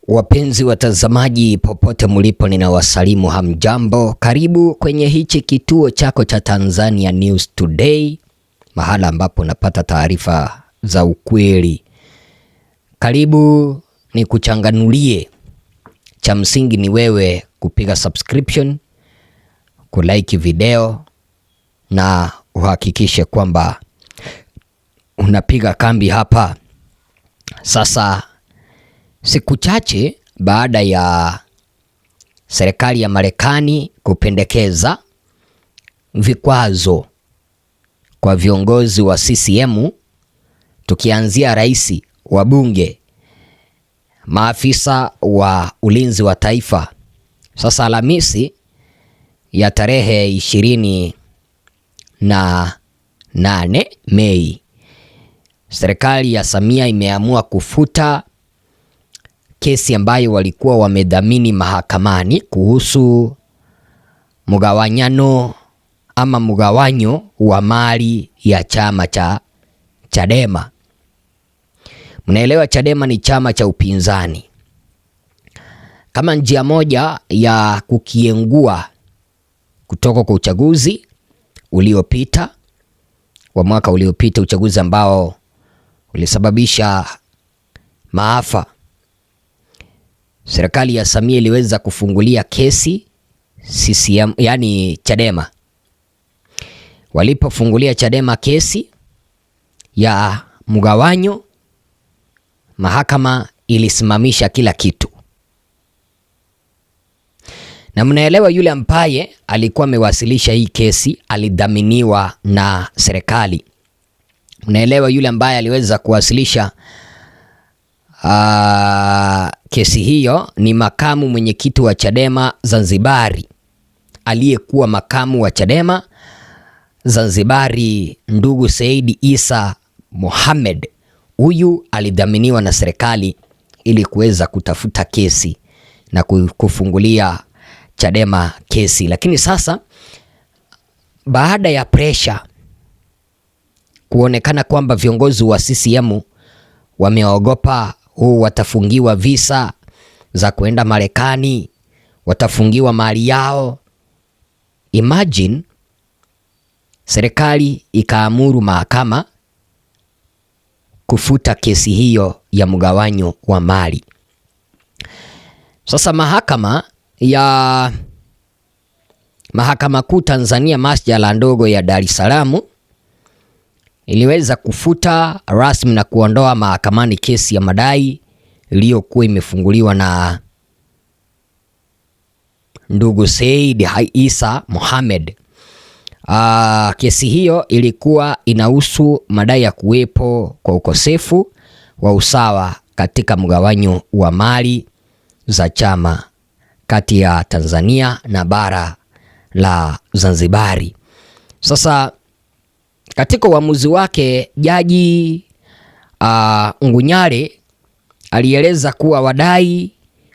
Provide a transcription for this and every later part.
Wapenzi watazamaji popote mlipo, ninawasalimu hamjambo. Karibu kwenye hichi kituo chako cha Tanzania News Today, mahala ambapo napata taarifa za ukweli. Karibu ni kuchanganulie. Cha msingi ni wewe kupiga subscription, kulike video na uhakikishe kwamba unapiga kambi hapa. Sasa siku chache baada ya serikali ya Marekani kupendekeza vikwazo kwa viongozi wa CCM, tukianzia rais, wabunge, maafisa wa ulinzi wa taifa. Sasa Alhamisi ya tarehe 28 Mei, serikali ya Samia imeamua kufuta kesi ambayo walikuwa wamedhamini mahakamani kuhusu mgawanyano ama mgawanyo wa mali ya chama cha Chadema. Mnaelewa Chadema ni chama cha upinzani. Kama njia moja ya kukiengua kutoka kwa uchaguzi uliopita wa mwaka uliopita, uchaguzi ambao ulisababisha maafa, serikali ya Samia iliweza kufungulia kesi CCM, yani Chadema. Walipofungulia Chadema kesi ya mgawanyo, mahakama ilisimamisha kila kitu. Na mnaelewa yule ambaye alikuwa amewasilisha hii kesi alidhaminiwa na serikali. Mnaelewa yule ambaye aliweza kuwasilisha kesi hiyo ni makamu mwenyekiti wa Chadema Zanzibari, aliyekuwa makamu wa Chadema Zanzibari, ndugu Said Isa Mohamed. Huyu alidhaminiwa na serikali ili kuweza kutafuta kesi na kufungulia Chadema kesi. Lakini sasa baada ya pressure kuonekana kwamba viongozi wa CCM wameogopa watafungiwa visa za kuenda Marekani, watafungiwa mali yao. Imagine serikali ikaamuru mahakama kufuta kesi hiyo ya mgawanyo wa mali. Sasa Mahakama Kuu Tanzania masjala ndogo ya Dar es Salaam iliweza kufuta rasmi na kuondoa mahakamani kesi ya madai iliyokuwa imefunguliwa na ndugu Said Isa Mohamed. Kesi hiyo ilikuwa inahusu madai ya kuwepo kwa ukosefu wa usawa katika mgawanyo wa mali za chama kati ya Tanzania na bara la Zanzibari. Sasa katika uamuzi wake, Jaji Ngunyale alieleza kuwa wadai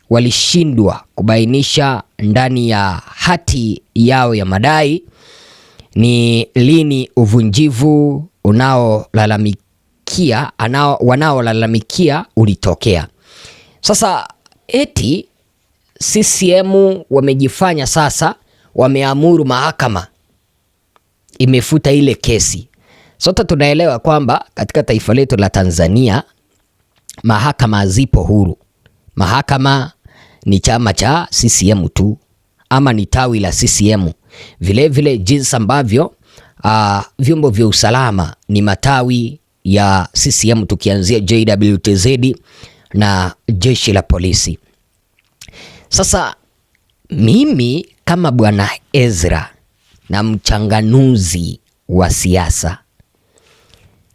walishindwa kubainisha ndani ya hati yao ya madai ni lini uvunjivu wanaolalamikia ulitokea. Sasa eti CCM wamejifanya sasa wameamuru mahakama imefuta ile kesi. Sote tunaelewa kwamba katika taifa letu la Tanzania mahakama zipo huru. Mahakama ni chama cha CCM tu, ama ni tawi la CCM. Vile jinsi ambavyo vyombo vya usalama ni matawi ya CCM, tukianzia JWTZ na jeshi la polisi. Sasa mimi kama Bwana Ezra na mchanganuzi wa siasa,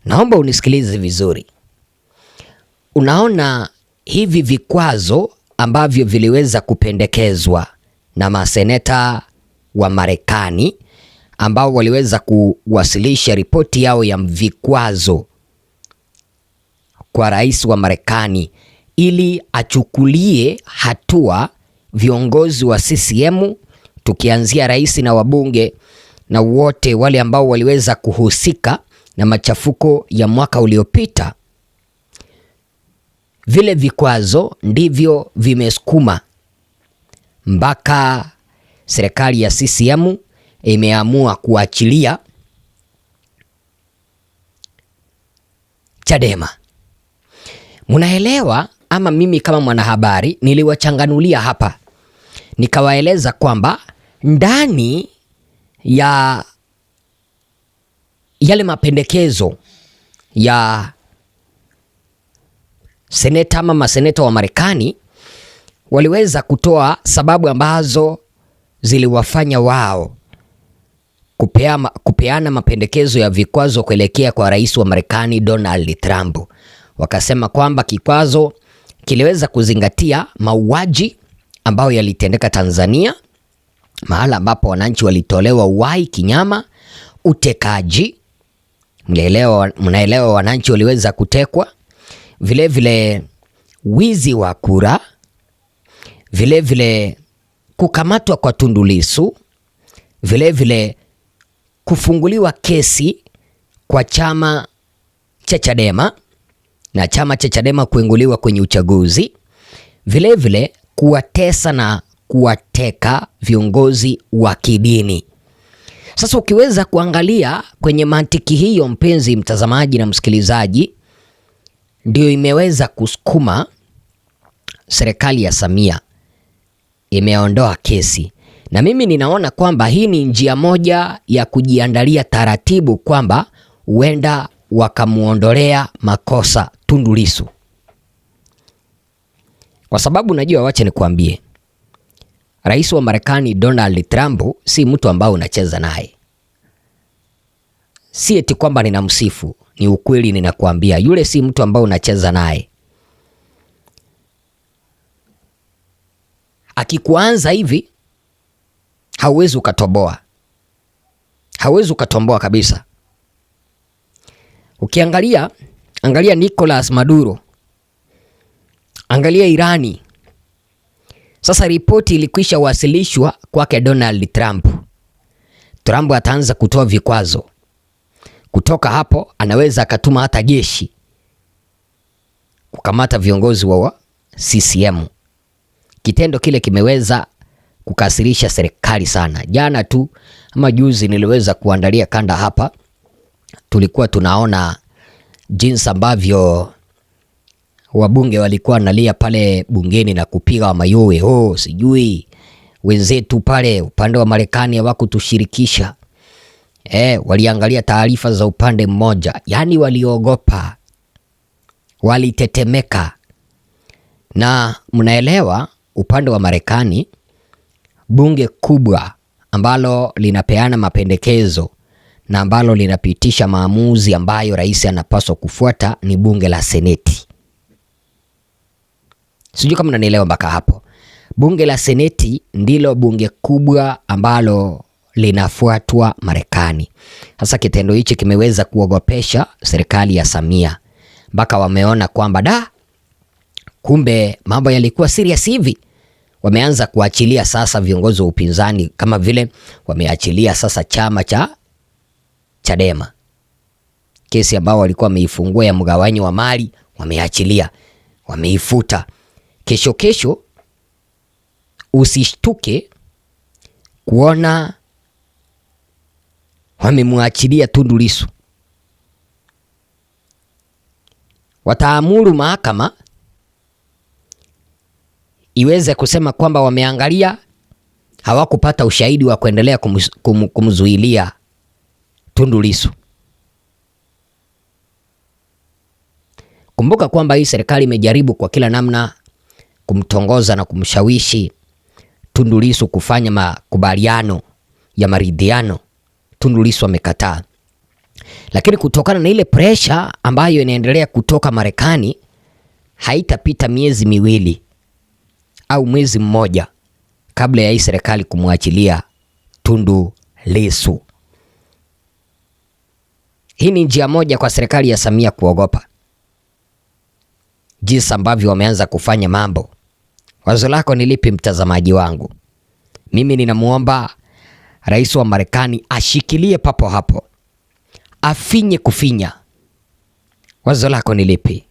naomba unisikilize vizuri. Unaona hivi vikwazo ambavyo viliweza kupendekezwa na maseneta wa Marekani ambao waliweza kuwasilisha ripoti yao ya vikwazo kwa rais wa Marekani ili achukulie hatua viongozi wa CCM, tukianzia rais na wabunge na wote wale ambao waliweza kuhusika na machafuko ya mwaka uliopita. vile vikwazo ndivyo vimesukuma mpaka serikali ya CCM imeamua kuachilia Chadema. Munaelewa ama? Mimi kama mwanahabari niliwachanganulia hapa, nikawaeleza kwamba ndani ya yale mapendekezo ya seneta ama maseneta wa Marekani waliweza kutoa sababu ambazo ziliwafanya wao kupeana mapendekezo ya vikwazo kuelekea kwa rais wa Marekani Donald Trump. Wakasema kwamba kikwazo kiliweza kuzingatia mauaji ambayo yalitendeka Tanzania, mahala ambapo wananchi walitolewa uhai kinyama, utekaji, mnaelewa wananchi waliweza kutekwa, vile wizi wa kura, vile kukamatwa kwa Tundu Lissu, vile kufunguliwa kesi kwa chama cha Chadema na chama cha Chadema kuinguliwa kwenye uchaguzi, vile kuwatesa na kuwateka viongozi wa kidini. Sasa ukiweza kuangalia kwenye mantiki hiyo, mpenzi mtazamaji na msikilizaji, ndio imeweza kusukuma serikali ya Samia imeondoa kesi, na mimi ninaona kwamba hii ni njia moja ya kujiandalia taratibu kwamba huenda wakamuondolea makosa Tundu Lissu, kwa sababu najua, wacha nikwambie, rais wa Marekani Donald Trump si mtu ambao unacheza naye. Si eti kwamba ninamsifu, ni ukweli ninakwambia, yule si mtu ambao unacheza naye. Akikuanza hivi hauwezi ukatoboa, hauwezi ukatomboa kabisa. Angalia Nicolas Maduro, angalia Irani. Sasa ripoti ilikwisha wasilishwa kwake Donald Trump. Trump ataanza kutoa vikwazo. Kutoka hapo anaweza akatuma hata jeshi kukamata viongozi wa CCM. Kitendo kile kimeweza kukasirisha serikali sana. Jana tu ama juzi niliweza kuandalia kanda hapa, tulikuwa tunaona jinsi ambavyo wabunge walikuwa nalia pale bungeni na kupiga mayowe. Sijui wenzetu pale upande wa Marekani hawakutushirikisha. Waliangalia taarifa za upande mmoja, yani waliogopa, walitetemeka. Na mnaelewa upande wa Marekani, bunge kubwa ambalo linapeana mapendekezo na ambalo linapitisha maamuzi ambayo rais anapaswa kufuata ni bunge la Seneti. Sijui kama unanielewa mpaka hapo. Bunge la Seneti ndilo bunge kubwa ambalo linafuatwa Marekani. Sasa kitendo hichi kimeweza kuogopesha serikali ya Samia, mpaka wameona kwamba kumbe mambo yalikuwa serious hivi. Wameanza kuachilia sasa viongozi wa upinzani, kama vile wameachilia sasa chama cha Chadema. Kesi ambao walikuwa wameifungua ya mgawanyo wa mali wameachilia, wameifuta. Kesho usishtuke kuona wamemwachilia Tundu Lissu. Wataamuru mahakama iweze kusema kwamba wameangalia, hawakupata ushahidi wa kuendelea kumzuilia Tundu Lissu. Kumbuka kwamba hii serikali imejaribu kwa kila namna kumtongoza na kumshawishi Tundu Lissu kufanya makubaliano ya maridhiano. Tundu Lissu amekataa. Lakini kutokana na ile pressure ambayo inaendelea kutoka Marekani, haitapita miezi miwili au mwezi mmoja kabla ya hii serikali kumwachilia Tundu Lissu. Hii ni njia moja kwa serikali ya Samia kuogopa jinsi ambavyo wameanza kufanya mambo. Wazo lako ni lipi, mtazamaji wangu? Mimi ninamuomba rais wa Marekani ashikilie papo hapo, afinye kufinya. Wazo lako ni lipi?